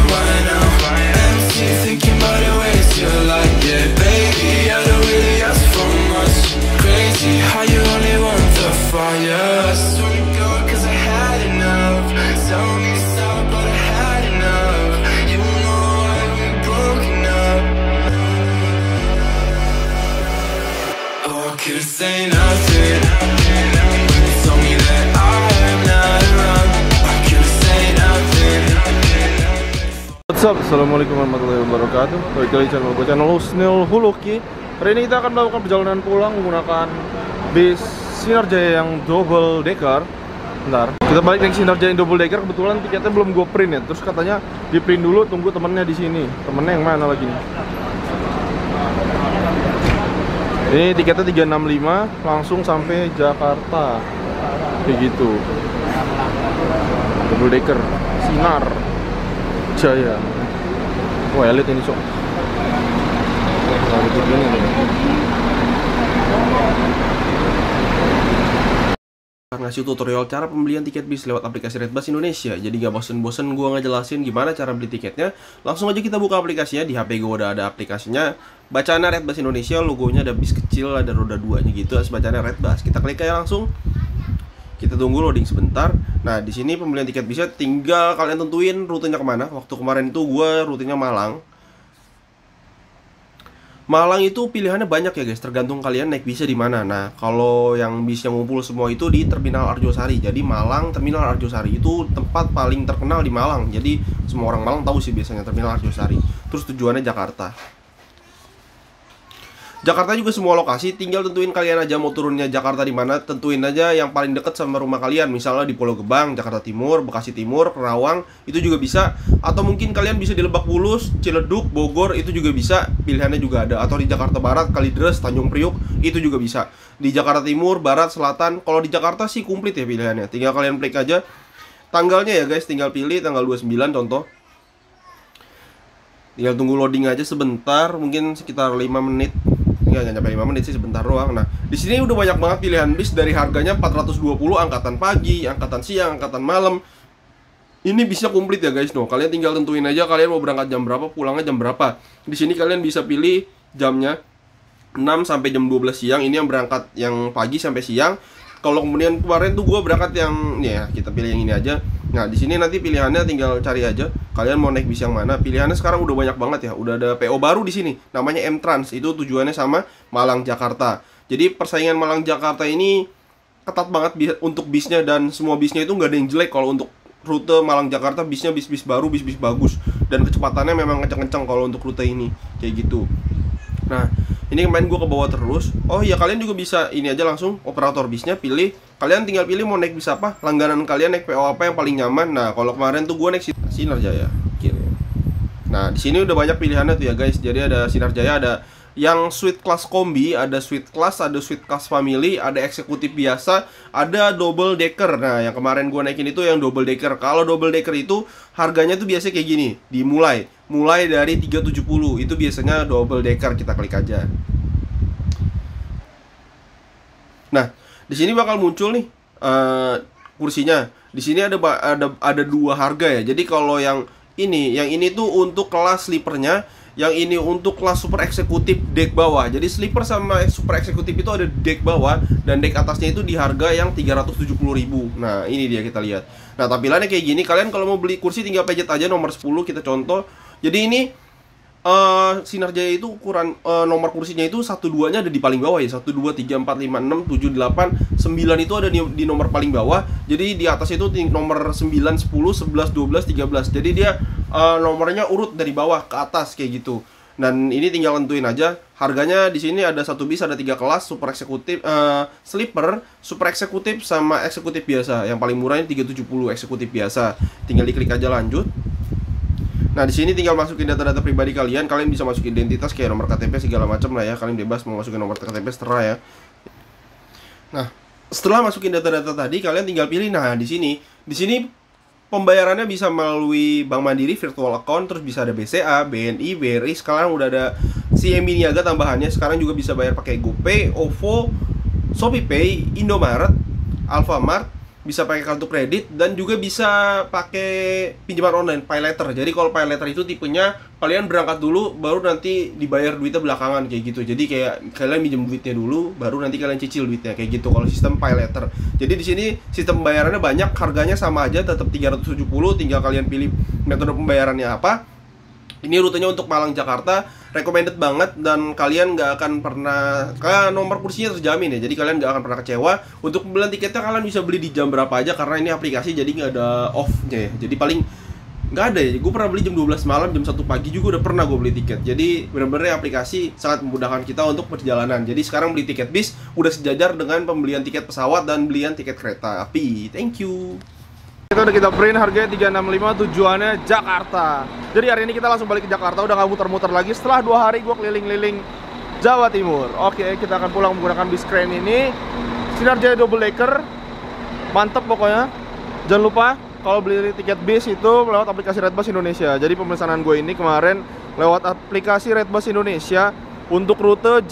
right now. Empty, thinking about the ways you're like, yeah, baby, I don't really ask for much. Crazy how you only want the fire. I swear to God, 'cause I had enough. Tell me stop, but I had enough. You know why we broken up. Oh, I could say nothing when you told me that I am not around. I could say nothing. What's up? Assalamualaikum warahmatullahi wabarakatuh. Balik lagi channel gue, channel Husnul Huluki. Hari ini kita akan melakukan perjalanan pulang menggunakan bis Sinar Jaya yang double decker. Bentar, kita balik naik Sinar Jaya yang double decker. Kebetulan tiketnya belum gue print ya. Terus katanya di print dulu, tunggu temennya di sini. Temennya yang mana lagi nih? Ini tiketnya 365 langsung sampai Jakarta. Kayak gitu. Double decker Sinar Jaya. Wah, elit ini sok. Nah, begini nih. Ngasih tutorial cara pembelian tiket bis lewat aplikasi Redbus Indonesia. Jadi gak bosen-bosen gue ngejelasin gimana cara beli tiketnya. Langsung aja kita buka aplikasinya. Di HP gue udah ada aplikasinya. Bacaannya Redbus Indonesia, logonya ada bis kecil, ada roda 2-nya gitu. Bacaannya Redbus. Kita klik aja langsung. Kita tunggu loading sebentar. Nah, di sini pembelian tiket bisnya tinggal kalian tentuin rutenya kemana. Waktu kemarin itu gue rutenya Malang. Malang itu pilihannya banyak ya guys, tergantung kalian naik bisnya di mana. Nah, kalau yang bis yang ngumpul semua itu di Terminal Arjosari. Jadi Malang Terminal Arjosari itu tempat paling terkenal di Malang. Jadi semua orang Malang tahu sih biasanya Terminal Arjosari. Terus tujuannya Jakarta. Jakarta juga semua lokasi, tinggal tentuin kalian aja mau turunnya Jakarta di mana. Tentuin aja yang paling deket sama rumah kalian. Misalnya di Pulau Gebang, Jakarta Timur, Bekasi Timur, Kerawang, itu juga bisa. Atau mungkin kalian bisa di Lebak Bulus, Ciledug, Bogor, itu juga bisa. Pilihannya juga ada. Atau di Jakarta Barat, Kalideres, Tanjung Priuk, itu juga bisa. Di Jakarta Timur, Barat, Selatan. Kalau di Jakarta sih komplit ya pilihannya. Tinggal kalian klik aja tanggalnya ya guys, tinggal pilih tanggal 29 contoh. Tinggal tunggu loading aja sebentar, mungkin sekitar 5 menit. Nggak nyampe 5 menit sih, sebentar doang. Nah, di sini udah banyak banget pilihan bis dari harganya 420, angkatan pagi, angkatan siang, angkatan malam. Ini bisnya komplit ya guys. No, kalian tinggal tentuin aja kalian mau berangkat jam berapa, pulangnya jam berapa. Di sini kalian bisa pilih jamnya 6 sampai jam 12 siang. Ini yang berangkat yang pagi sampai siang. Kalau kemudian kemarin tuh gue berangkat yang ya, kita pilih yang ini aja. Nah, di sini nanti pilihannya tinggal cari aja. Kalian mau naik bis yang mana? Pilihannya sekarang udah banyak banget ya. Udah ada PO baru di sini. Namanya M-Trans. Itu tujuannya sama Malang Jakarta. Jadi persaingan Malang Jakarta ini ketat banget untuk bisnya, dan semua bisnya itu nggak ada yang jelek. Kalau untuk rute Malang Jakarta bisnya bis-bis baru, bis-bis bagus, dan kecepatannya memang kenceng-kenceng kalau untuk rute ini. Kayak gitu. Nah, ini kemarin gue ke bawah terus. Oh iya, kalian juga bisa ini aja langsung operator bisnya pilih. Kalian tinggal pilih mau naik bis apa, langganan kalian naik PO apa yang paling nyaman. Nah, kalau kemarin tuh gue naik Sinar Jaya. Nah, di sini udah banyak pilihannya tuh ya guys. Jadi ada Sinar Jaya, ada yang suite class kombi, ada suite class, ada suite class family, ada eksekutif biasa, ada double decker. Nah, yang kemarin gue naikin itu yang double decker. Kalau double decker itu harganya tuh biasanya kayak gini, mulai dari 370. Itu biasanya double decker. Kita klik aja. Nah, di sini bakal muncul nih kursinya. Di sini ada dua harga ya. Jadi kalau yang ini tuh untuk kelas sleepernya, yang ini untuk kelas super eksekutif deck bawah. Jadi sleeper sama super eksekutif itu ada deck bawah, dan deck atasnya itu di harga yang 370.000. Nah, ini dia, kita lihat. Nah, tampilannya kayak gini. Kalian kalau mau beli kursi tinggal pencet aja nomor 10, kita contoh. Jadi ini Sinar Jaya itu ukuran nomor kursinya itu 1-2-nya ada di paling bawah ya. 1, 2, 3, 4, 5, 6, 7, 8, 9 itu ada di nomor paling bawah. Jadi di atas itu nomor 9, 10, 11, 12, 13. Jadi dia nomornya urut dari bawah ke atas kayak gitu. Dan ini tinggal tentuin aja. Harganya di sini ada satu bis, ada 3 kelas, super eksekutif, sleeper, super eksekutif, sama eksekutif biasa. Yang paling murahnya 370 eksekutif biasa. Tinggal diklik aja lanjut. Nah, di sini tinggal masukin data-data pribadi kalian. Kalian bisa masukin identitas kayak nomor KTP segala macam lah ya. Kalian bebas mau masukin nomor KTP seterah ya. Nah, setelah masukin data-data tadi, kalian tinggal pilih. Nah, di sini pembayarannya bisa melalui Bank Mandiri virtual account, terus bisa ada BCA, BNI, BRI. Sekarang udah ada CMB Niaga tambahannya. Sekarang juga bisa bayar pakai GoPay, OVO, ShopeePay, Indomaret, Alfamart, bisa pakai kartu kredit, dan juga bisa pakai pinjaman online, pay later. Jadi kalau pay later itu tipenya kalian berangkat dulu baru nanti dibayar duitnya belakangan kayak gitu. Jadi kayak kalian minjem duitnya dulu baru nanti kalian cicil duitnya kayak gitu kalau sistem pay later. Jadi di sini sistem pembayarannya banyak, harganya sama aja tetap 370, tinggal kalian pilih metode pembayarannya apa. Ini rutenya untuk Malang Jakarta, recommended banget, dan kalian nggak akan pernah, nomor kursinya terjamin ya, jadi kalian nggak akan pernah kecewa. Untuk pembelian tiketnya kalian bisa beli di jam berapa aja karena ini aplikasi jadi nggak ada off-nya ya. Jadi paling nggak ada ya, gue pernah beli jam 12 malam, jam 1 pagi juga udah pernah gue beli tiket. Jadi benar-benar aplikasi sangat memudahkan kita untuk perjalanan. Jadi sekarang beli tiket bis udah sejajar dengan pembelian tiket pesawat dan belian tiket kereta api. Thank you. Itu udah kita print, harganya 365, tujuannya Jakarta. Jadi hari ini kita langsung balik ke Jakarta, udah nggak muter-muter lagi. Setelah 2 hari gue keliling-liling Jawa Timur. Oke, kita akan pulang menggunakan bis keren ini, Sinar Jaya double decker. Mantep pokoknya. Jangan lupa kalau beli tiket bis itu lewat aplikasi Redbus Indonesia. Jadi pemesanan gue ini kemarin lewat aplikasi Redbus Indonesia untuk rute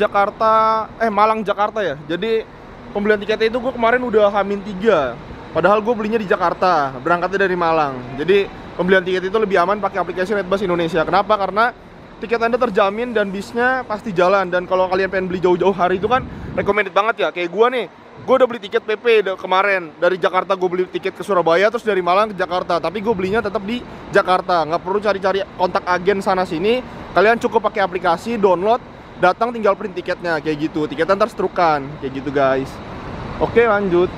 Malang Jakarta ya. Jadi pembelian tiketnya itu gue kemarin udah H-3. Padahal gue belinya di Jakarta, berangkatnya dari Malang. Jadi pembelian tiket itu lebih aman pakai aplikasi Redbus Indonesia. Kenapa? Karena tiket Anda terjamin dan bisnya pasti jalan. Dan kalau kalian pengen beli jauh-jauh hari itu kan recommended banget ya. Kayak gue nih, gue udah beli tiket PP kemarin. Dari Jakarta gue beli tiket ke Surabaya, terus dari Malang ke Jakarta. Tapi gue belinya tetap di Jakarta. Nggak perlu cari-cari kontak agen sana-sini. Kalian cukup pakai aplikasi, download, datang tinggal print tiketnya. Kayak gitu, tiketnya ntar seterukan. Kayak gitu guys. Oke, lanjut.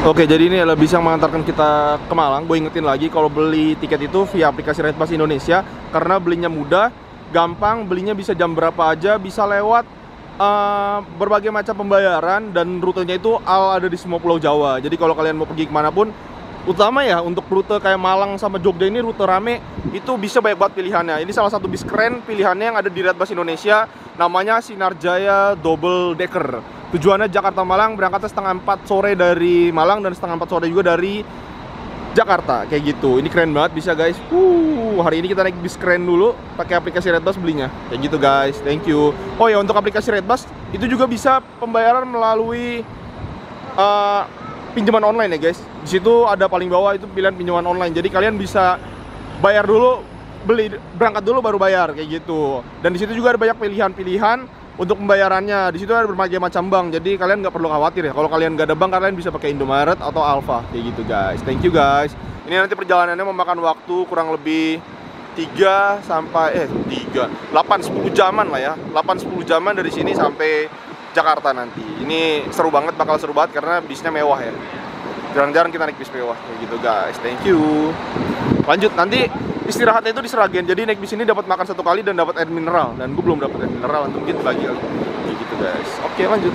Oke, jadi ini adalah bis yang mengantarkan kita ke Malang. Gue ingetin lagi, kalau beli tiket itu via aplikasi Redbus Indonesia, karena belinya mudah, gampang, belinya bisa jam berapa aja, bisa lewat berbagai macam pembayaran, dan rutenya itu ada di semua pulau Jawa. Jadi kalau kalian mau pergi kemanapun, utama ya untuk rute kayak Malang sama Jogja ini rute rame, itu bisa banyak banget pilihannya. Ini salah satu bis keren pilihannya yang ada di Redbus Indonesia, namanya Sinar Jaya double decker. Tujuannya Jakarta Malang, berangkatnya setengah 4 sore dari Malang dan setengah 4 sore juga dari Jakarta, kayak gitu. Ini keren banget bisa guys. Hari ini kita naik bis keren dulu, pakai aplikasi Redbus belinya. Kayak gitu guys, thank you. Oh ya, untuk aplikasi Redbus itu juga bisa pembayaran melalui pinjaman online ya guys. Di situ ada paling bawah itu pilihan pinjaman online. Jadi kalian bisa bayar dulu, berangkat dulu baru bayar kayak gitu. Dan di situ juga ada banyak pilihan-pilihan untuk pembayarannya. Di situ ada berbagai macam bank. Jadi kalian nggak perlu khawatir ya. Kalau kalian nggak ada bank, kalian bisa pakai Indomaret atau Alfa kayak gitu guys. Thank you guys. Ini nanti perjalanannya memakan waktu kurang lebih 8-10 jaman lah ya. 8-10 jaman dari sini sampai Jakarta nanti. Ini seru banget, bakal seru banget karena bisnya mewah ya. Jarang-jarang kita naik bis mewah kayak gitu guys. Thank you. Lanjut, nanti istirahatnya itu di Sragen. Jadi naik bis ini dapat makan 1 kali dan dapat air mineral. Dan gue belum dapat air mineral, mungkin bagi kali. Kayak gitu guys. Oke, lanjut.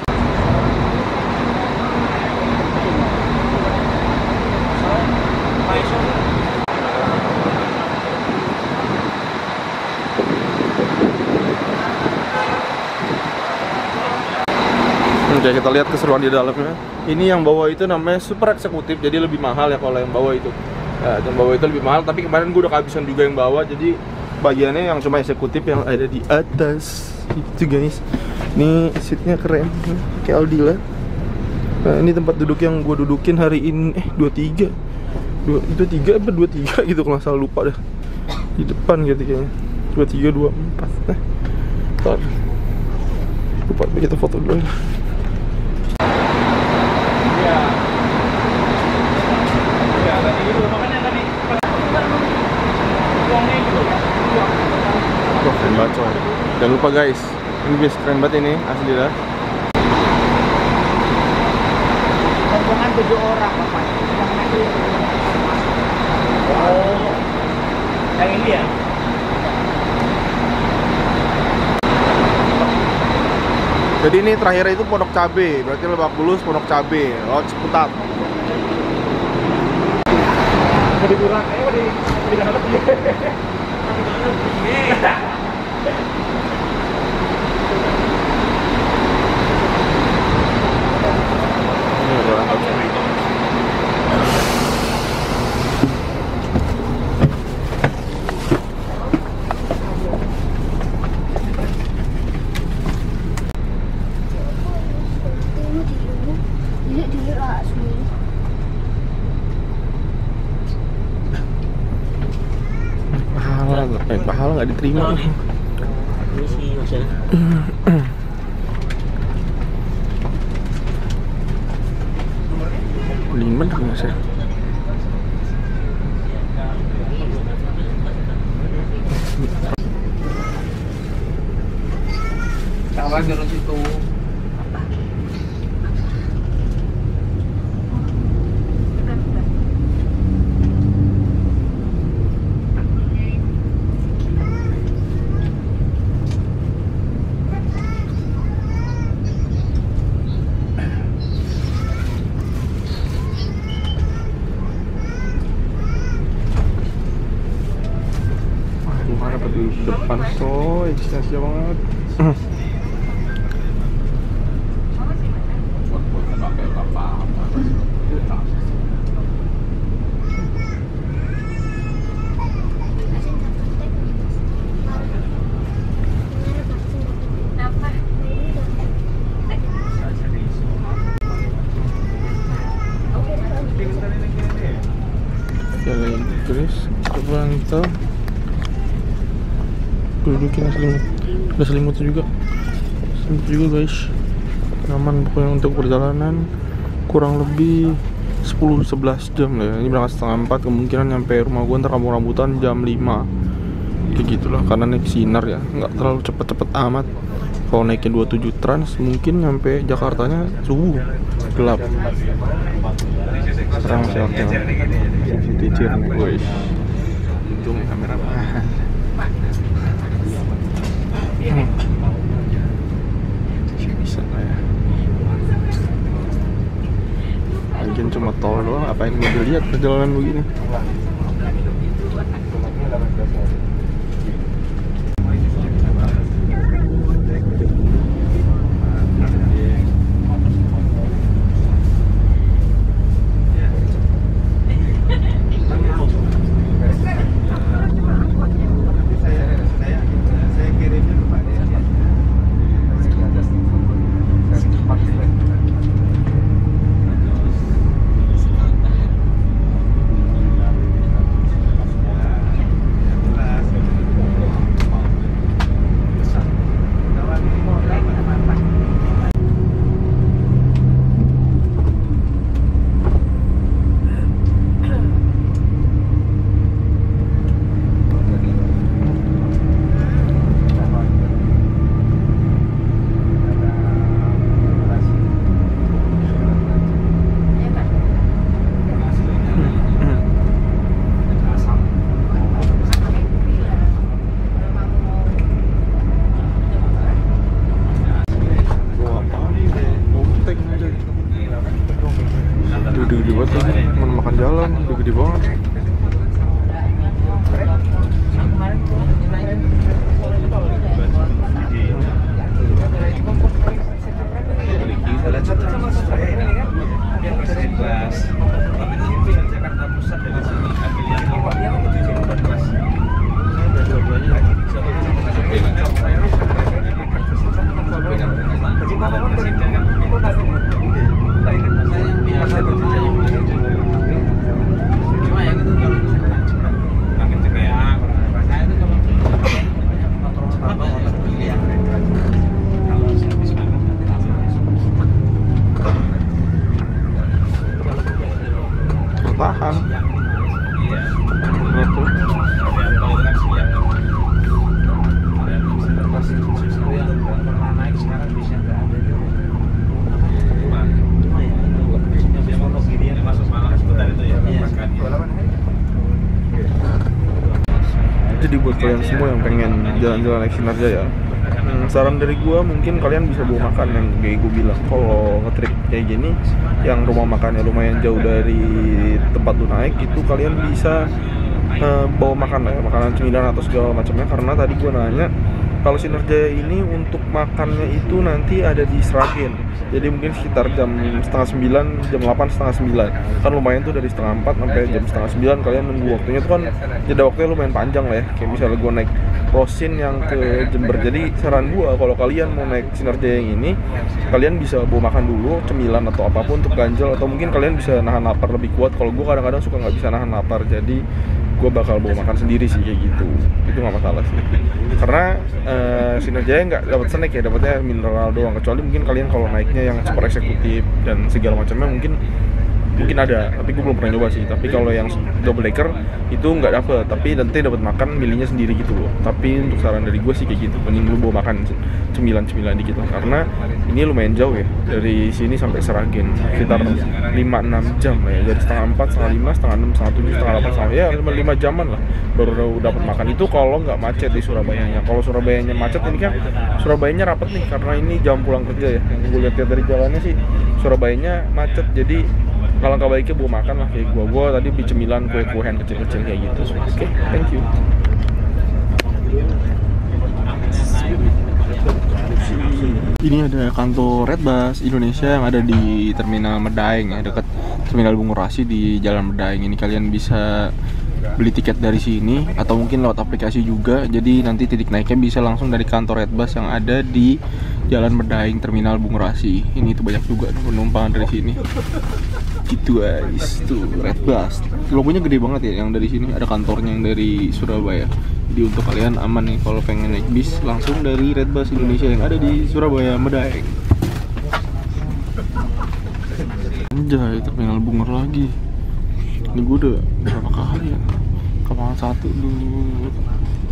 Oke, kita lihat keseruan di dalamnya. Ini yang bawah itu namanya super eksekutif, jadi lebih mahal ya kalau yang bawah itu. Ya, yang bawah itu lebih mahal, tapi kemarin gue udah kehabisan juga yang bawah, jadi bagiannya yang cuma eksekutif yang ada di atas itu guys. Ini seatnya keren, kayak Aldila. Nah, ini tempat duduk yang gue dudukin hari ini, 23 gitu kalau nggak salah, lupa dah. Di depan gitu kayaknya, 23, 24. Ntar lupa, kita foto dulu. Keren banget coy. Jangan lupa guys, ini bis keren banget ini, asli dah. Rombongan 7 orang Bapak. Oh, yang ini ya? Jadi ini terakhir itu Pondok Cabe, berarti Lebak Bulus, Pondok Cabe, Ciputat. Mau dikurang, mau dikurang. Dulu lah semua. pahala nggak diterima. Ini sih maksudnya. Lima nggak sih? Kawan terus itu. Gimana dapat di depan coy, eksistensi banget. Jalan Inggris, terpantau. Dudukin selimut, ada selimutnya juga, guys. Aman pokoknya untuk perjalanan kurang lebih 10-11 jam lah ya. Ini berangkat setengah 4, kemungkinan nyampe rumah gua ntar kampung rambutan jam 5 kayak gitulah, karena naik sinar ya, nggak terlalu cepet-cepet amat. Kalau naikin 27 Trans mungkin nyampe Jakartanya subuh gelap. Sekarang masih aktif CCTV guys. Untung ya kamera mahal. Bisa lah ya. Lagian cuma tol doang, apa yang mau dilihat perjalanan begini. Gede-gede banget lagi, mau makan jalan, gede-gede banget. Tahan. Gitu. Jadi buat kalian semua yang pengen jalan-jalan naik Sinarjaya, saran dari gua mungkin kalian bisa bawa makan yang kayak gue bilang. Kalau nge-trip kayak gini yang rumah makannya lumayan jauh dari tempat lu naik, itu kalian bisa bawa makan ya, makanan cemilan atau segala macamnya. Karena tadi gua nanya, kalau Sinarjaya ini untuk makannya itu nanti ada di Sragen. Jadi mungkin sekitar jam setengah 9, jam 8, setengah 9. Kan lumayan tuh dari setengah 4 sampai jam setengah 9. Kalian nunggu waktunya tuh kan, jeda waktunya lumayan panjang lah ya. Kayak misalnya gue naik Rosin yang ke Jember. Jadi saran gue, kalau kalian mau naik Sinarjaya yang ini, kalian bisa bawa makan dulu, cemilan atau apapun untuk ganjel. Atau mungkin kalian bisa nahan lapar lebih kuat. Kalau gue kadang-kadang suka nggak bisa nahan lapar. Jadi gue bakal bawa makan sendiri sih kayak gitu. Itu nggak masalah sih. Karena Sinarjaya nggak dapat snack ya, dapatnya mineral doang. Kecuali mungkin kalian kalau naiknya yang super eksekutif dan segala macamnya mungkin ada, tapi gue belum pernah nyoba sih. Tapi kalau yang double decker itu nggak dapet, tapi nanti dapat makan milihnya sendiri gitu loh. Tapi untuk saran dari gue sih kayak gitu, mending lu bawa makan cemilan dikit lah, karena ini lumayan jauh ya dari sini sampai Seragen, sekitar 5-6 jam lah ya, dari setengah 4, setengah 5, setengah 6, setengah 7, setengah 8, setengah ya 5 jaman lah baru dapat makan. Itu kalau nggak macet di Surabayanya. Kalau Surabayanya macet, ini kan Surabayanya rapet nih karena ini jam pulang kerja ya. Yang gue lihat dari jalannya sih Surabayanya macet, jadi kalau nggak baiknya bawa makan lah kayak gua tadi beli cemilan, kue-kuean kecil-kecil kayak gitu. Oke, thank you. Ini ada kantor Redbus Indonesia yang ada di Terminal Medaeng ya, dekat Terminal Bungurasi di Jalan Medaeng. Ini kalian bisa beli tiket dari sini atau mungkin lewat aplikasi juga. Jadi nanti titik naiknya bisa langsung dari kantor Redbus yang ada di Jalan Medaeng Terminal Bungurasi. Ini tuh banyak juga penumpang dari sini. Gitu guys, tuh Redbus. Logonya gede banget ya yang dari sini, ada kantornya yang dari Surabaya. Jadi untuk kalian aman nih kalau pengen naik bis langsung dari Redbus Indonesia yang ada di Surabaya Medaeng. Anjay, Terminal Bungur lagi. Ini gue udah berapa kali ya? Kemarin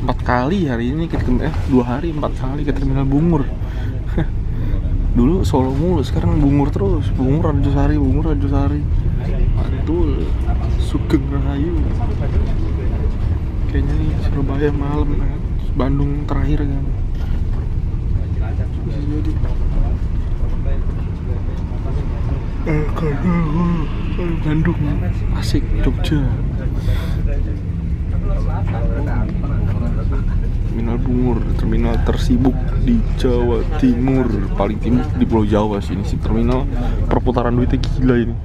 4 kali hari ini ke 2 hari 4 kali ke Terminal Bungur. Dulu Solo mulu, sekarang Bungur terus. Bungur Arjosari. Mantul, Sugeng Rahayu. Kayaknya nih Surabaya malam kan, Bandung terakhir kan. Bisa jadi. Bandung, asik, Jogja. Terminal Bungur, terminal tersibuk di Jawa Timur, paling timur di Pulau Jawa sih. Ini sih terminal perputaran duitnya gila ini.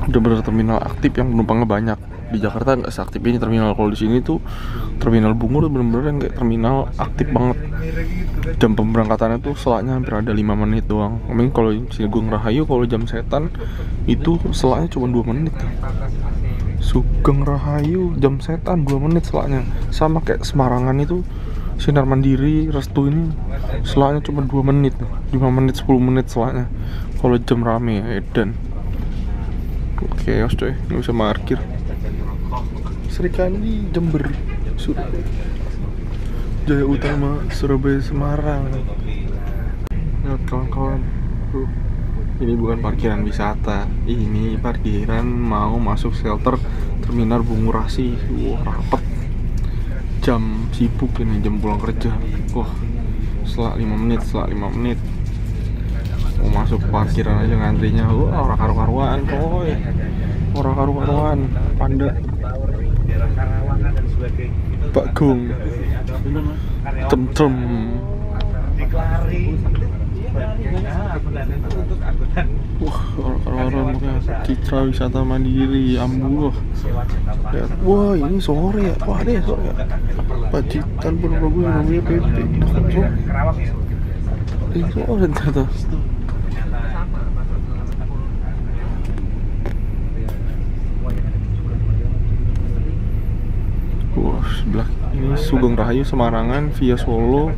Udah bener terminal aktif yang penumpangnya banyak. Di Jakarta nggak seaktif ini terminal. Kalau di sini tuh Terminal Bungur bener-bener yang kayak terminal aktif banget. Jam pemberangkatannya tuh selaknya hampir ada 5 menit doang. Mungkin kalau Sugeng Rahayu, kalau jam setan itu selaknya cuma 2 menit. Sugeng Rahayu jam setan 2 menit selaknya. Sama kayak Semarangan itu Sinar Mandiri Restu ini selaknya cuma 2 menit, 5 menit 10 menit selaknya. Kalau jam rame ya edan. Oke, coy, nggak bisa parkir. Serikandi Jember, Surabaya, Jaya Utama, Surabaya, Semarang. Lihat kawan-kawan, ini bukan parkiran wisata, ini parkiran mau masuk shelter Terminal Bungurasi. Wah, rapet. Jam sibuk ini, jam pulang kerja. Wah, setelah 5 menit mau masuk parkiran aja ngantrinya. Wah, orang karu-karuan, coy. Orang karu-karuan, Panda, Pak Gong, Tem-tem. Wah, orang-orang Citra Wisata Mandiri, Ambu. Lihat, wah ini sore ya, wah deh sore ya. Pacitan Purworejo namanya PP. Ini sore ternyata. Wah, sebelah ini Sugeng Rahayu Semarangan via Solo.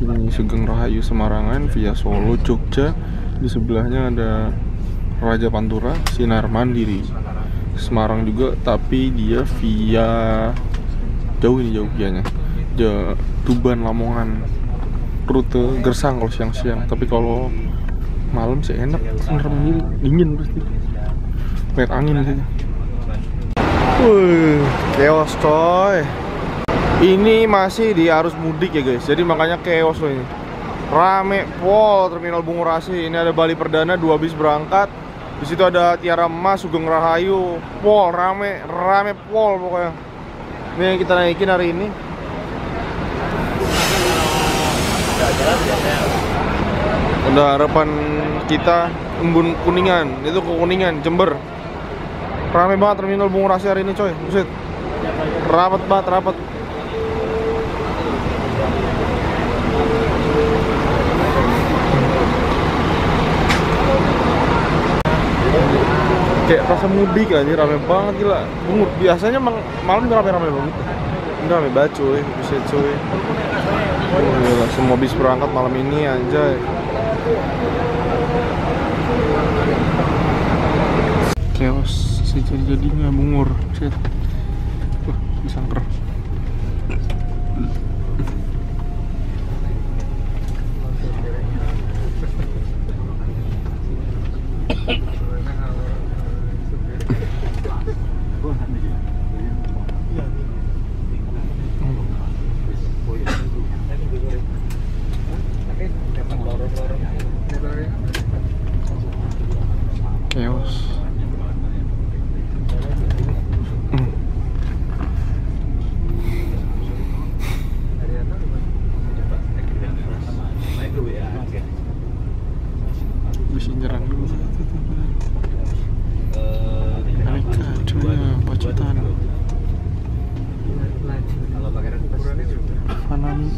Ini Sugeng Rahayu Semarangan via Solo Jogja. Di sebelahnya ada Raja Pantura Sinar Mandiri Semarang juga, tapi dia via jauh vianya Tuban Lamongan, rute Gersang kalau siang-siang. Tapi kalau malam sih enak, Sinar Mandiri dingin pasti, banyak angin saja. Chaos coy. Ini masih di arus mudik ya guys, jadi makanya chaos loh ini. Rame pol Terminal Bungurasi. Ini ada Bali Perdana 2 bis berangkat. Di situ ada Tiara Emas, Sugeng Rahayu. Pol rame pol pokoknya. Ini yang kita naikin hari ini. Udah harapan kita Embun Kuningan, itu ke Kuningan, Jember. Rame banget Terminal Bungurasi hari ini coy, buset. Rapat banget, rapat. Kayak rasa mudik aja, rame banget gila. Bungur, biasanya malam rame-rame banget. Ini rame banget cuy, bisa cuy. Gila, semua bis berangkat malam ini anjay. Chaos sejadi-jadinya Bungur. Shit. Disangker. Chaos. Bisa nyerang dulu. Mereka cuy, Pacitan. Fanami.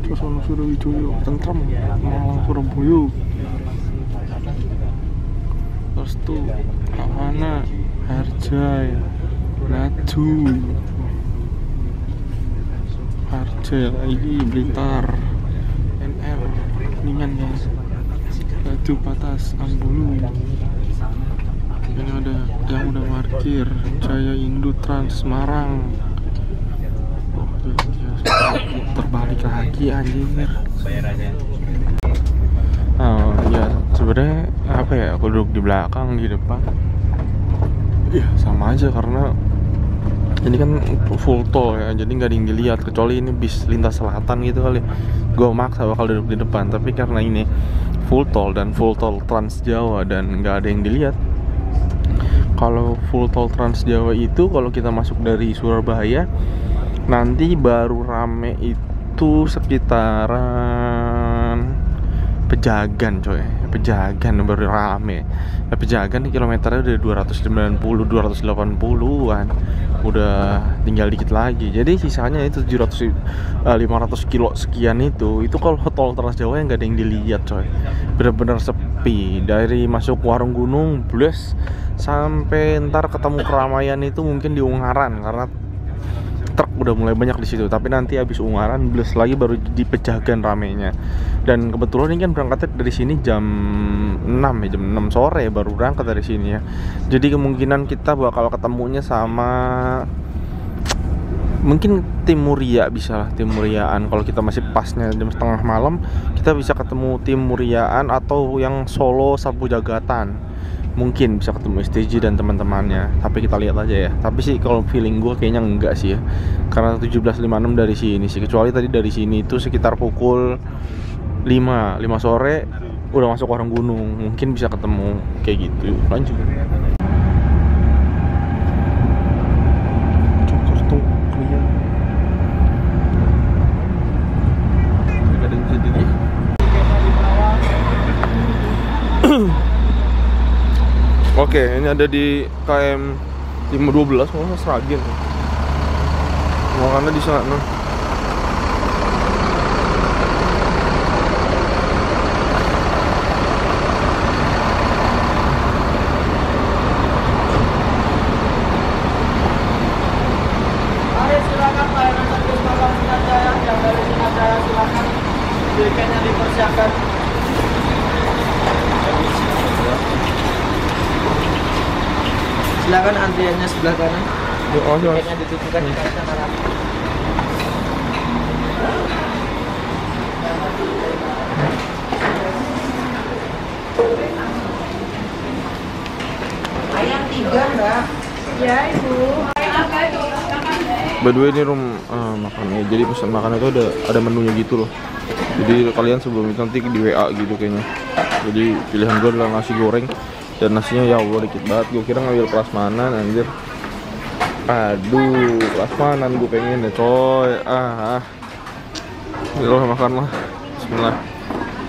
Terus ono Surawijaya, tentrem, Malang Surabaya. Terus tuh Havana, Harjai, Laju, Harjai lagi, Blitar, NR, Kuningan ya, Laju Patas, Ambulu. Ini ada yang udah parkir, Jaya Indo Trans Semarang. Oh ya, terbalik lagi anjir. Oh ya, sebenarnya apa ya, aku duduk di belakang, di depan ya sama aja karena ini kan full tol ya, jadi nggak ada yang dilihat kecuali ini bis lintas selatan gitu kali. Gue maksa bakal duduk di depan, tapi karena ini full tol dan full tol Trans Jawa dan nggak ada yang dilihat. Kalau full tol Trans Jawa itu kalau kita masuk dari Surabaya nanti baru rame itu sekitaran Pejagan coy, Pejagan baru rame. Pejagan di kilometernya udah 290, 280-an. Udah tinggal dikit lagi. Jadi sisanya itu 500 kilo sekian itu kalau tol Trans Jawa yang nggak ada yang dilihat coy. Bener-bener sepi. Dari masuk Warung Gunung, bless, sampai ntar ketemu keramaian itu mungkin di Ungaran karena truk udah mulai banyak di situ. Tapi nanti habis Ungaran bless lagi baru di Pejagan ramenya. Dan kebetulan ini kan berangkatnya dari sini jam 6 ya, jam 6 sore baru berangkat dari sini ya. Jadi kemungkinan kita bakal ketemunya sama mungkin Timuria, bisa lah Timuriaan. Kalau kita masih pasnya jam setengah malam, kita bisa ketemu Timuriaan atau yang Solo Sapu Jagatan. Mungkin bisa ketemu STJ dan teman-temannya. Tapi kita lihat aja ya. Tapi sih kalau feeling gue kayaknya enggak sih ya. Karena 17.56 dari sini sih. Kecuali tadi dari sini itu sekitar pukul 5 sore udah masuk Warung Gunung. Mungkin bisa ketemu kayak gitu. Lanjut. Jakarta clear. Ada yang bisa dilihat. Oke, ini ada di KM 512, malah Sragen. Ruangannya di sana. Mari silakan layanan servis Bapak Sinarjaya yang dari Sinarjaya silakan tiketnya dipersiapkan. Silakan antriannya sebelah kanan. Tiketnya ditutukan di kanan kanan. Ayam 3 enggak? Ya Ibu. By the way ini room makannya. Jadi pesan makan itu ada menunya gitu loh. Jadi kalian sebelum itu nanti di WA gitu kayaknya. Jadi pilihan gue adalah nasi goreng dan nasinya ya Allah dikit banget. Gue kira ngambil prasmanan anjir. Aduh, prasmanan gue pengen deh coy. Yaudah makan lah. Bismillah.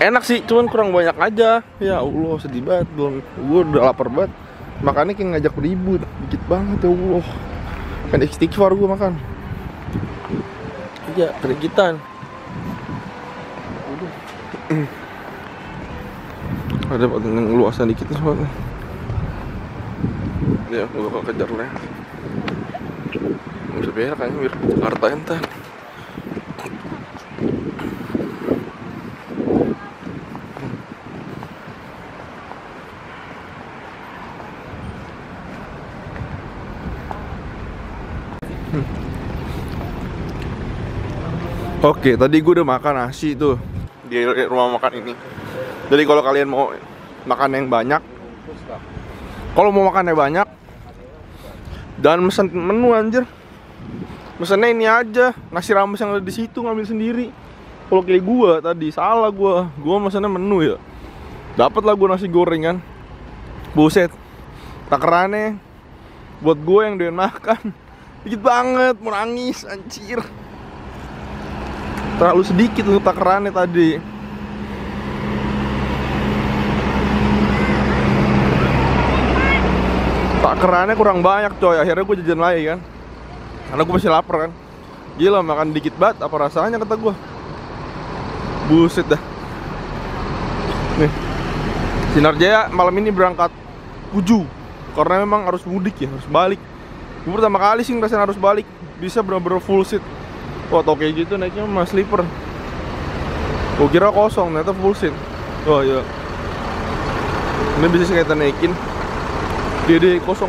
Enak sih, cuman kurang banyak aja. Ya Allah sedih banget. Gue udah lapar banget. Makannya kayak ngajak ribut, dikit banget ya Allah. Kan istighfar gue makan. Iya, kerigitan. Ada ngeluasan dikit soalnya. Ya, gue bakal kejar lah. Nggak bisa berak kayaknya, biar Jakarta entar. Oke, tadi gue udah makan nasi tuh di rumah makan ini. Jadi kalau kalian mau makan yang banyak, dan mesen menu anjir, mesennya ini aja, nasi rames yang ada di situ ngambil sendiri. Kalau kayak gue tadi salah gue mesennya menu ya. Dapat lah gue nasi goreng kan, buset, takarannya buat gue yang doyan makan dikit banget, mau nangis anjir. Terlalu sedikit untuk takarannya tadi. Takarannya kurang banyak coy. Akhirnya gue jajan lagi kan, karena gue masih lapar kan. Gila, makan dikit banget apa rasanya kata gue. Buset dah. Nih, Sinar Jaya malam ini berangkat 7 karena memang harus mudik ya, harus balik. Gue pertama kali sih ngerasain harus balik, bisa bener-bener full seat. Wah, tau kayak gitu naiknya mah sleeper. Gue kira kosong, ternyata full seat. Wah ya, ini bisa sih kita naikin DD 007.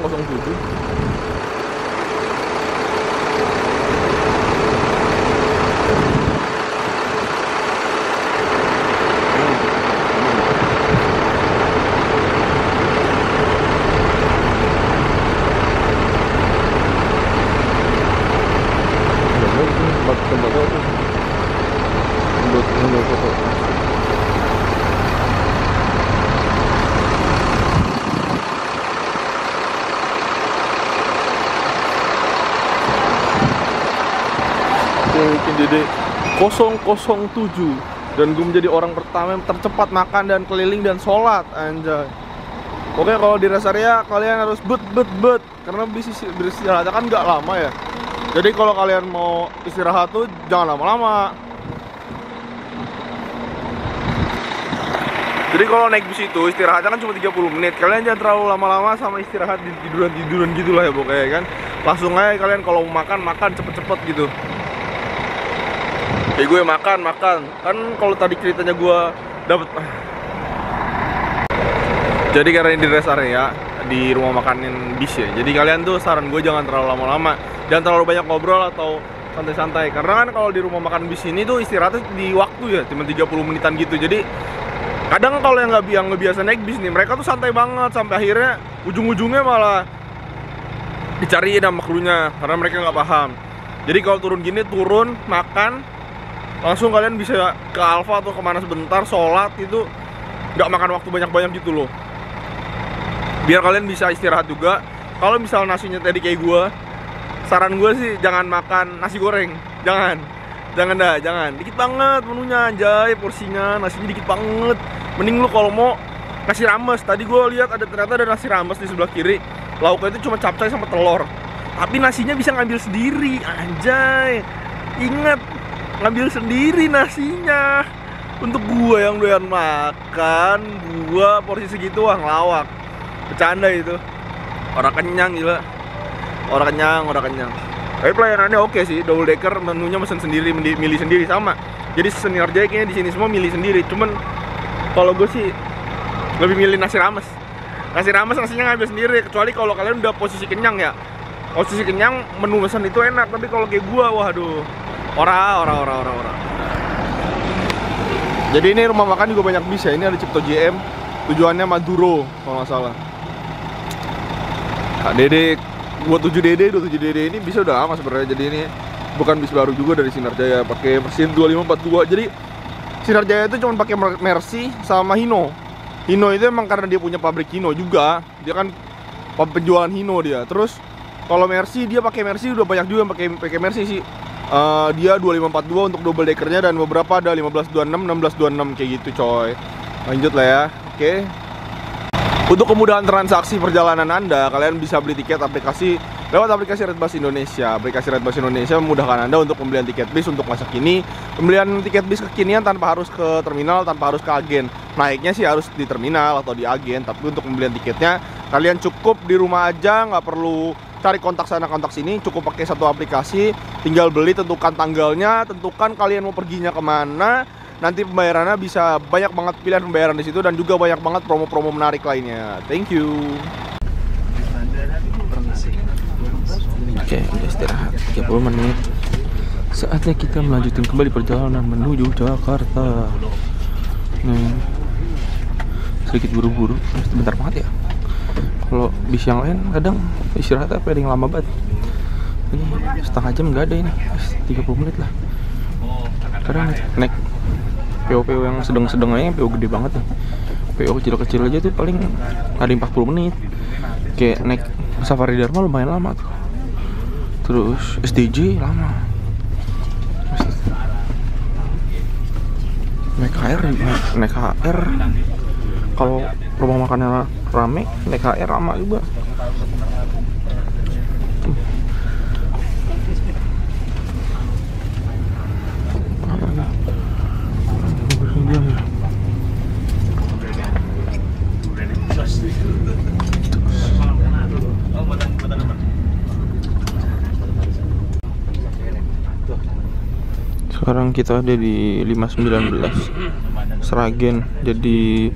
DD 007 dan gue menjadi orang pertama yang tercepat makan dan keliling dan sholat anjay. Oke, kalau di rest area kalian harus bet karena beristirahat kan nggak lama ya. Jadi kalau kalian mau istirahat tuh jangan lama-lama. Jadi kalau naik bis itu istirahatnya kan cuma 30 menit. Kalian jangan terlalu lama-lama sama istirahat di tiduran gitu lah ya pokoknya kan. Langsung aja kalian kalau mau makan cepet-cepet gitu. Kayak gue makan kan kalau tadi ceritanya gue dapet. Jadi karena ini di rest area di rumah makanin bis ya, jadi kalian tuh saran gue jangan terlalu lama-lama, jangan terlalu banyak ngobrol atau santai-santai. Karena kan kalau di rumah makan bis ini tuh istirahatnya di waktu ya, cuma 30 menitan gitu. Jadi kadang kalau yang nggak biasa naik bis nih, mereka tuh santai banget sampai akhirnya ujung-ujungnya malah dicariin sama krunya karena mereka nggak paham. Jadi kalau turun gini, turun makan langsung kalian bisa ke Alfa atau kemana sebentar, sholat itu nggak makan waktu banyak-banyak gitu loh. Biar kalian bisa istirahat juga. Kalau misal nasinya tadi kayak gue, saran gue sih jangan makan nasi goreng, jangan dikit banget menunya anjay, porsinya nasinya dikit banget. Mending lu kalau mau nasi rames, tadi gue lihat ternyata ada nasi rames di sebelah kiri, lauknya itu cuma capcay sama telur, tapi nasinya bisa ngambil sendiri anjay. Ingat, ngambil sendiri nasinya. Untuk gua yang doyan makan, gua porsi segitu wah ngelawak. Bercanda itu. Orang kenyang gila. Orang kenyang. Tapi pelayanannya oke sih, double decker, menunya mesen sendiri, milih sendiri sama. Jadi Sinar Jaya kayaknya di sini semua milih sendiri. Cuman kalau gue sih lebih milih nasi rames. Nasinya ngambil sendiri, kecuali kalau kalian udah posisi kenyang ya. Posisi kenyang menu mesen itu enak, tapi kalau kayak gua waduh. Ora. Jadi ini rumah makan juga banyak bis ya. Ini ada Cipto JM, tujuannya Maduro kalau nggak salah. Nah, DD 27DD ini bisa udah lama sebenarnya. Jadi ini bukan bis baru juga dari Sinar Jaya, pakai mesin 2542. Jadi Sinar Jaya itu cuma pakai Mercy sama Hino. Hino itu emang karena dia punya pabrik Hino juga. Dia kan penjualan Hino dia. Terus kalau Mercy dia pakai Mercy udah banyak juga pakai Mercy sih. Dia 2542 untuk double deckernya dan beberapa ada 1526, 1626 kayak gitu coy. Lanjut lah ya. Oke. Untuk kemudahan transaksi perjalanan Anda, kalian bisa beli tiket lewat aplikasi Redbus Indonesia. Aplikasi Redbus Indonesia memudahkan Anda untuk pembelian tiket bis untuk masa kini. Pembelian tiket bis kekinian tanpa harus ke terminal, tanpa harus ke agen. Naiknya sih harus di terminal atau di agen, tapi untuk pembelian tiketnya Kalian cukup di rumah aja, nggak perlu cari kontak sana kontak sini, cukup pakai satu aplikasi, tinggal beli, tentukan tanggalnya, tentukan kalian mau perginya kemana. Nanti pembayarannya bisa banyak banget pilihan pembayaran di situ dan juga banyak banget promo-promo menarik lainnya. Thank you. Oke, udah istirahat 30 menit. Saatnya kita melanjutkan kembali perjalanan menuju Jakarta. Nih, sedikit buru-buru, sebentar banget ya. Kalau bis yang lain kadang istirahatnya paling lama banget. Ini setengah jam nggak ada ini, 30 menit lah. Kadang naik PO yang sedang-sedang aja, PO gede banget nih. PO kecil-kecil aja tuh paling ada 40 menit. Kayak naik Safari Dharma lumayan lama tuh. Terus SDJ lama. Naik HR kalau rumah makannya rame, naik HR lama juga. Sekarang kita ada di 519 Sragen. Jadi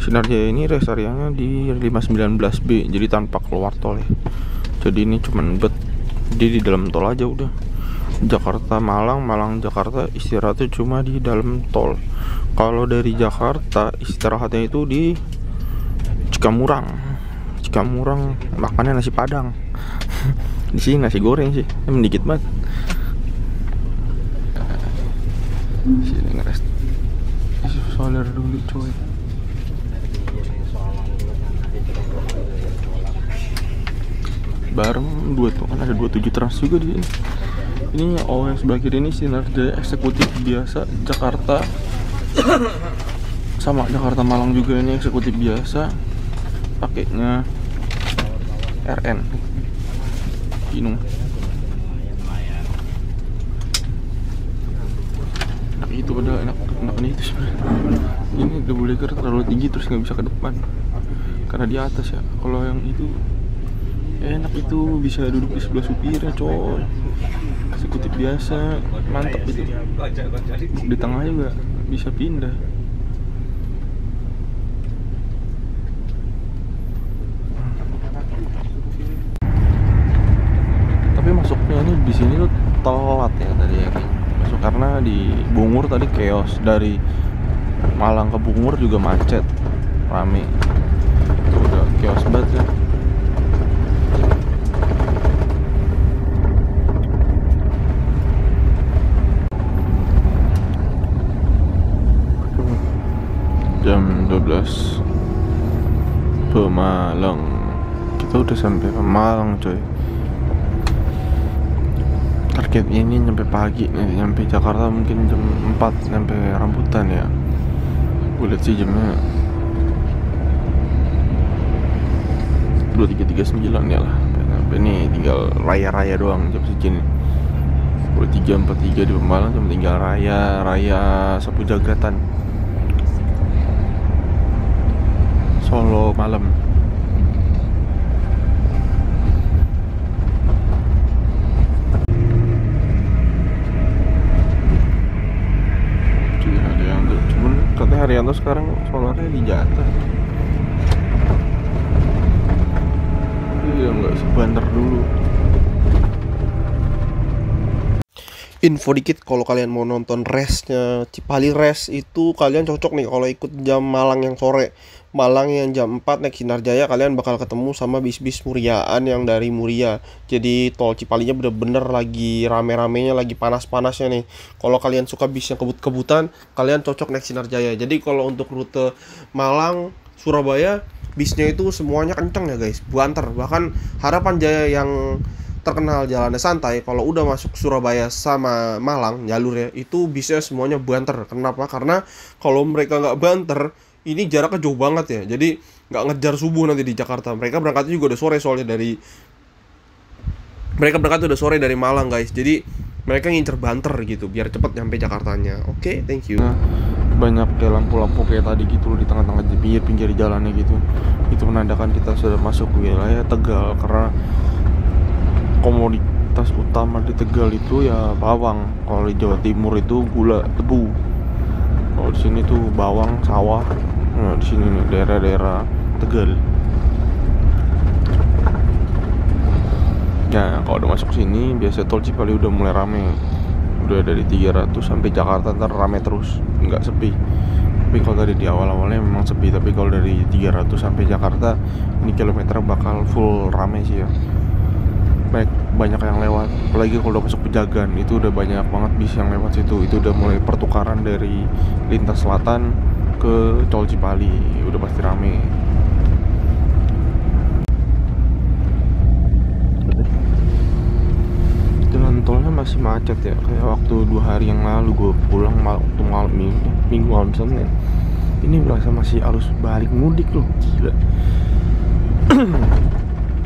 Sinar Jaya ini rest areanya di 519B, jadi tanpa keluar tol ya. Jadi ini cuman di dalam tol aja udah. Jakarta Malang, Malang Jakarta istirahatnya cuma di dalam tol. Kalau dari Jakarta istirahatnya itu di Cikamurang makannya nasi Padang. Di sini nasi goreng sih, emang dikit banget. Sini ngerest solar dulu coy. Bareng dua tuh kan ada 27 trans juga di sini. Ini yang sebelah kiri ini Sinar Jaya eksekutif biasa Jakarta. Sama Jakarta Malang juga ini eksekutif biasa. Pakainya RN Inung. Itu ada enak-enakan itu sebenarnya. Ini double decker terlalu tinggi terus nggak bisa ke depan karena di atas ya. Kalau yang itu enak, itu bisa duduk di sebelah supirnya coy. Eksekutif biasa mantap itu. Di tengah juga bisa pindah. Tapi masuknya ini di sini tuh telat ya tadi ya. Karena di Bungur tadi chaos, dari Malang ke Bungur juga macet, rame, udah chaos banget ya. Jam 12 Pemalang, kita udah sampai Pemalang coy. Targetnya ini nyampe pagi nih, nyampe Jakarta mungkin jam 4, nyampe Rambutan ya. Gue lihat sih jamnya 23.39 ya lah. Sampai ini tinggal raya-raya doang jam segini. 23.43 di Pemalang, cuma tinggal raya Sapu Jagratan Solo malam. Katanya Haryanto sekarang solarnya dijatah. Iya, nggak sebanter dulu. Info dikit, kalau kalian mau nonton restnya Cipali Rest itu kalian cocok nih kalau ikut jam Malang yang sore. Malang yang jam 4 naik Sinar Jaya, kalian bakal ketemu sama bis-bis Muriaan yang dari Muria. Jadi tol Cipalinya bener-bener lagi rame-ramenya, lagi panas-panasnya nih. Kalau kalian suka bis yang kebut-kebutan, kalian cocok naik Sinar Jaya. Jadi kalau untuk rute Malang Surabaya, bisnya itu semuanya kenceng ya guys, buanter. Bahkan Harapan Jaya yang terkenal jalannya santai, kalau udah masuk Surabaya sama Malang jalurnya itu bisnya semuanya banter. Kenapa? Karena kalau mereka nggak banter, ini jaraknya jauh banget ya. Jadi nggak ngejar subuh nanti di Jakarta. Mereka berangkatnya juga udah sore soalnya dari Malang guys. Jadi mereka ngincer banter gitu biar cepet nyampe Jakartanya. Oke, thank you. Nah, banyak kayak lampu-lampu kayak tadi gitu di tengah-tengah pinggir jalannya gitu. Itu menandakan kita sudah masuk wilayah Tegal, karena komoditas utama di Tegal itu ya bawang. Kalau di Jawa Timur itu gula, tebu. Kalau di sini tuh bawang, sawah. Nah, di sini nih daerah-daerah Tegal. Ya, kalau udah masuk sini biasa tol Cipali udah mulai rame. Udah dari 300 sampai Jakarta ntar rame terus, nggak sepi. Tapi kalau tadi di awal-awalnya memang sepi, tapi kalau dari 300 sampai Jakarta ini kilometer bakal full rame sih ya. Banyak yang lewat, apalagi kalau udah masuk Pejagan itu udah banyak banget bis yang lewat situ. Itu udah mulai pertukaran dari lintas selatan ke tol Cipali, udah pasti rame. Jalan tolnya masih macet ya, kayak waktu 2 hari yang lalu gue pulang waktu malam minggu malam Senin. Ini berasa masih arus balik mudik loh, gila.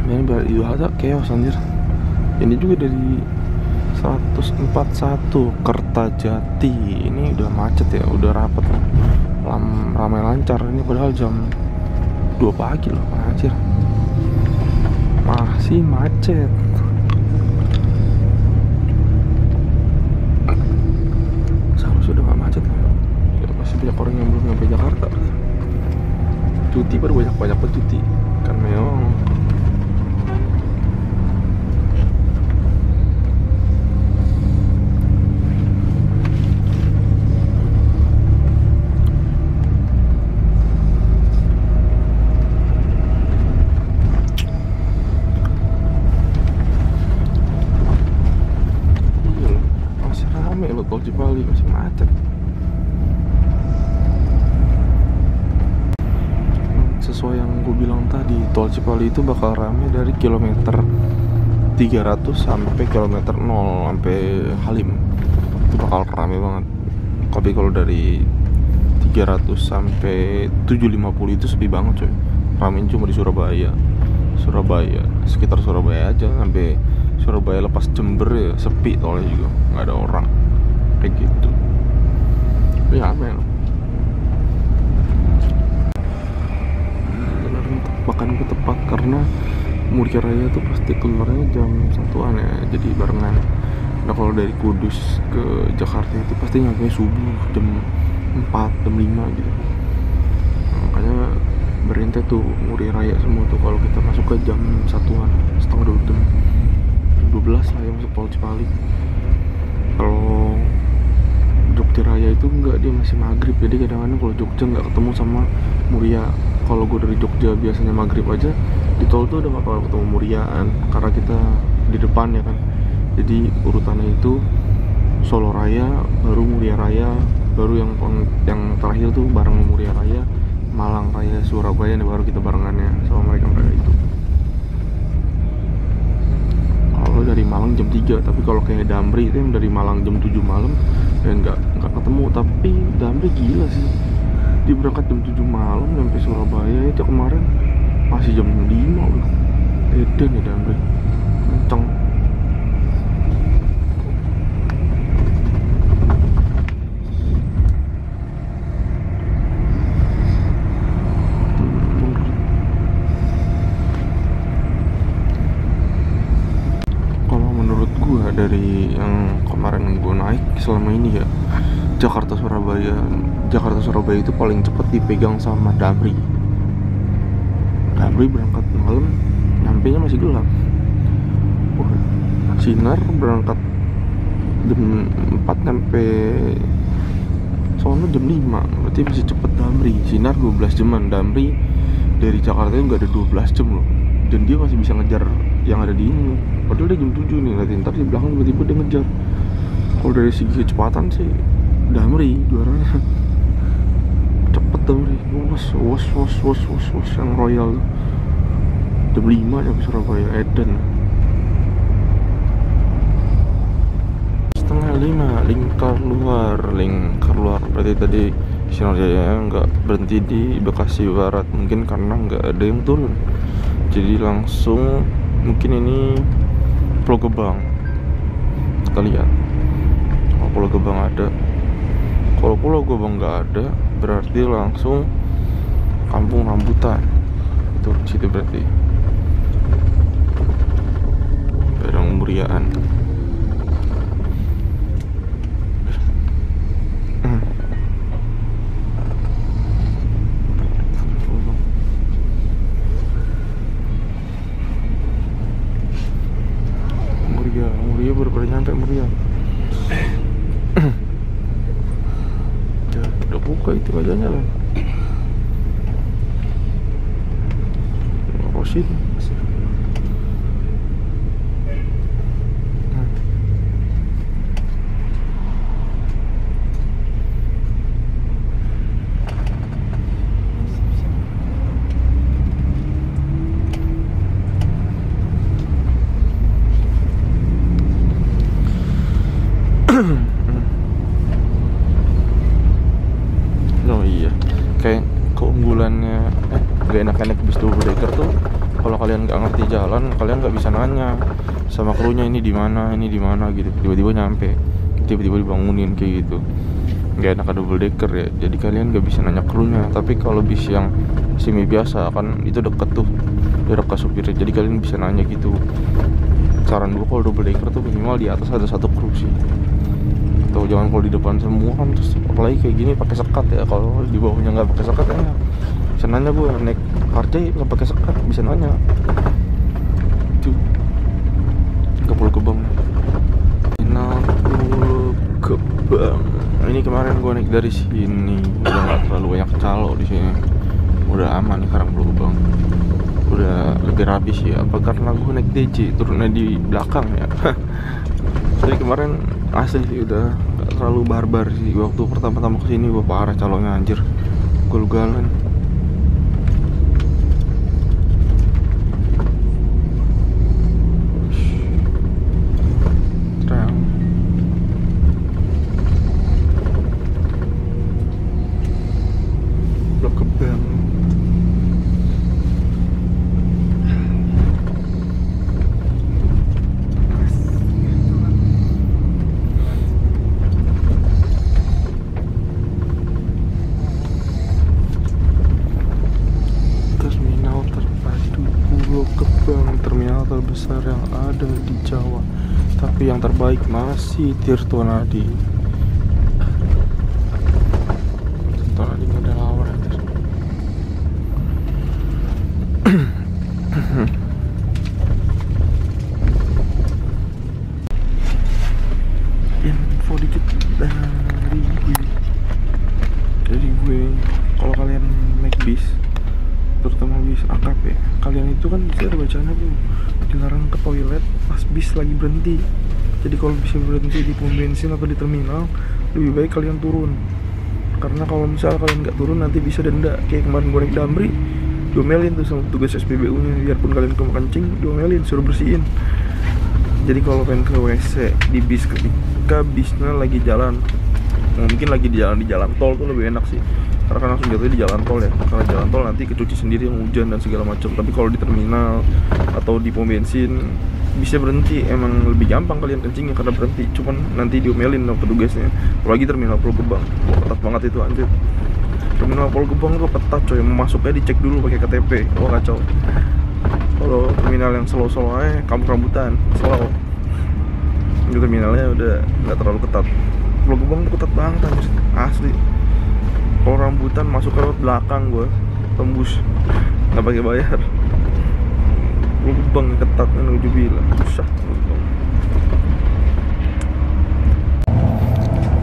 Ini balik Idul Adha chaos anjir. Ini juga dari 141 Kertajati ini udah macet ya, udah rapet, ramai lancar. Ini padahal jam 2 pagi loh, anjir. Masih macet. Seharusnya udah gak macet lah ya, masih banyak orang yang belum nyampe Jakarta. Cuti baru banyak cuti kan memang. Tol Cipali masih macet. Sesuai yang gue bilang tadi, tol Cipali itu bakal rame dari kilometer 300 sampai kilometer 0 sampai Halim. Itu bakal rame banget. Tapi kalau dari 300 sampai 750 itu sepi banget coy. Ramein cuma di Surabaya, sekitar Surabaya aja. Sampai Surabaya lepas Jember ya sepi tolnya juga, nggak ada orang. Kayak gitu. Ya men, bahkan gue tepat karena Muria Raya tuh pasti keluarnya jam 1-an ya, jadi barengan. Nah kalau dari Kudus ke Jakarta itu pasti nyampe subuh jam 4, jam 5 gitu. Nah, makanya berhenti tuh Muria Raya semua tuh kalau kita masuk ke jam 1-an, setengah 2 jam 12 lah yang masuk tol Cipali. Kalau Jogja Raya itu enggak, dia masih maghrib. Jadi kadang-kadang kalau Jogja nggak ketemu sama Muria. Kalau gue dari Jogja biasanya maghrib aja, di tol tuh udah nggak bakal ketemu Muriaan karena kita di depan ya kan. Jadi urutannya itu Solo Raya, baru Muria Raya, baru yang terakhir tuh bareng Muria Raya, Malang Raya, Surabaya, baru kita barengannya sama mereka itu. Kalau dari Malang jam 3, tapi kalau kayak Damri itu yang dari Malang jam 7 malam ya nggak ketemu. Tapi Damri gila sih, dia berangkat jam 7 malam sampai Surabaya itu kemarin masih jam 5 loh. Edan ya Damri, kenceng. Dari yang kemarin gue naik selama ini ya, Jakarta Surabaya itu paling cepat dipegang sama Damri. Damri berangkat malam, nyampenya masih gelap. Sinar berangkat jam 4 sampai sono jam 5, berarti masih cepet Damri. Sinar 12 jaman, Damri dari Jakarta itu nggak ada 12 jam loh, dan dia masih bisa ngejar yang ada di ini. Padahal dia jam 7 nih, nanti ntar di belakang tiba-tiba dia ngejar. Kalau dari segi kecepatan sih Damri juaranya. Cepet Damri, was yang Royal jam 5 nyampe Surabaya, Edan. Setengah 5, lingkar luar. Berarti tadi Sinar Jaya nggak berhenti di Bekasi Barat, mungkin karena nggak ada yang turun. Jadi langsung mungkin ini Pulau Gebang. Kita lihat. Kalau Pulau Gebang ada, Kalau Pulau Gebang nggak ada, berarti langsung Kampung Rambutan. Itu situ berarti. Barang Muriaan. Muria baru pada nyampe Muria. Ya, udah buka itu aja jalan. Rosin. Oh iya, kayak keunggulannya gak enak-enak bis double decker tuh, kalau kalian nggak ngerti jalan, kalian nggak bisa nanya sama krunya ini di mana gitu. Tiba-tiba nyampe, tiba-tiba dibangunin kayak gitu. Nggak enak double decker ya, jadi kalian nggak bisa nanya krunya. Tapi kalau bis yang semi biasa kan itu deket tuh jarak ke supirnya, jadi kalian bisa nanya gitu. Saran gue kalau double decker tuh minimal di atas ada satu kru sih. Atau jangan kalau di depan semua kan, terus apalagi kayak gini pakai sekat ya. Kalau di bawahnya nggak pakai sekat ya bisa nanya. Gue naik Harjay nggak pakai sekat, bisa nanya. Itu nggak perlu Gebang. Final Pulau Gebang. Ini kemarin gue naik dari sini udah nggak terlalu banyak calo di sini. Udah aman nih sekarang Pulau Gebang. Udah lebih rapi sih. Apa karena gue naik DC turunnya di belakang ya. Jadi kemarin asli sih udah gak terlalu barbar sih. Waktu pertama-tama kesini gue parah calonnya anjir, gol-galan. Terang. Blok Gebang. Terminal terbesar yang ada di Jawa, tapi yang terbaik masih Tirtonadi. Tirtonadi nggak ada lawan anjir. Info dikit dari gue, kalau kalian naik bis, terutama bis akap ya, kalian itu kan bisa ada bacanya tuh dilarang ke toilet pas bis lagi berhenti. Jadi kalau bisa berhenti di pom bensin atau di terminal, lebih baik kalian turun, karena kalau misal kalian nggak turun nanti bisa denda. Kayak kemarin gue naik Damri, diomelin tuh sama tugas SPBU nya, biarpun kalian ke kencing diomelin, suruh bersihin. Jadi kalau pengen ke WC di bis ketika bisnya lagi jalan, mungkin lagi di jalan tol tuh lebih enak sih, karena kan langsung jatuhnya di jalan tol ya. Karena jalan tol nanti kecuci sendiri yang hujan dan segala macam. Tapi kalau di terminal atau di pom bensin bisa berhenti, emang lebih gampang kalian kencingnya karena berhenti. Cuman nanti diomelin sama petugasnya. Apalagi terminal Pulau Gebang, ketat banget itu anjir. Terminal Pulau Gebang tuh ketat coy, masuknya dicek dulu pakai KTP. Wah kacau. Kalau terminal yang slow-slow aja, Kampung Rambutan, slow. Itu terminalnya udah nggak terlalu ketat. Pulau Gebang tuh ketat banget anjir, asli. Kalau Rambutan masuk ke lewat belakang gue, tembus, nggak pakai bayar. Pulau Gebang ketat menuju bilang, susah.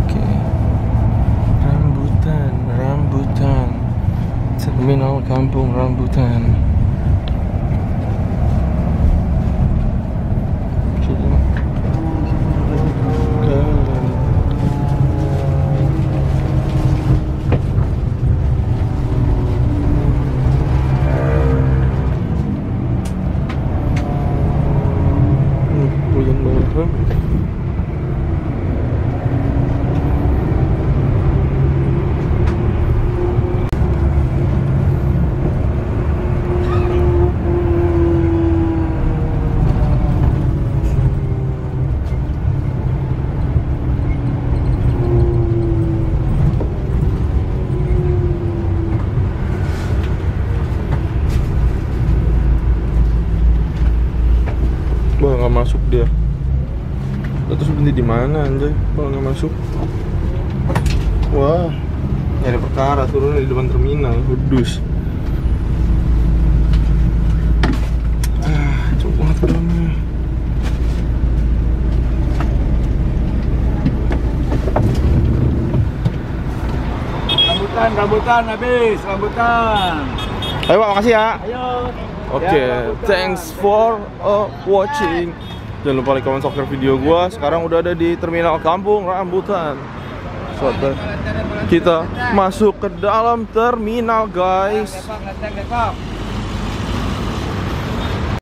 Oke, Rambutan, terminal Kampung Rambutan. nggak masuk dia. Terus berhenti di mana anjay kalau nggak masuk? Wah, nyari perkara, turun di depan terminal, Kudus. Coba banget pedangnya. Rambutan habis, rambutan. Ayo Pak, makasih ya. Ayo. Oke, thanks for watching. Jangan lupa like, comment, subscribe video gua. Sekarang udah ada di terminal Kampung Rambutan. Soalnya kita masuk ke dalam terminal, guys. Depok.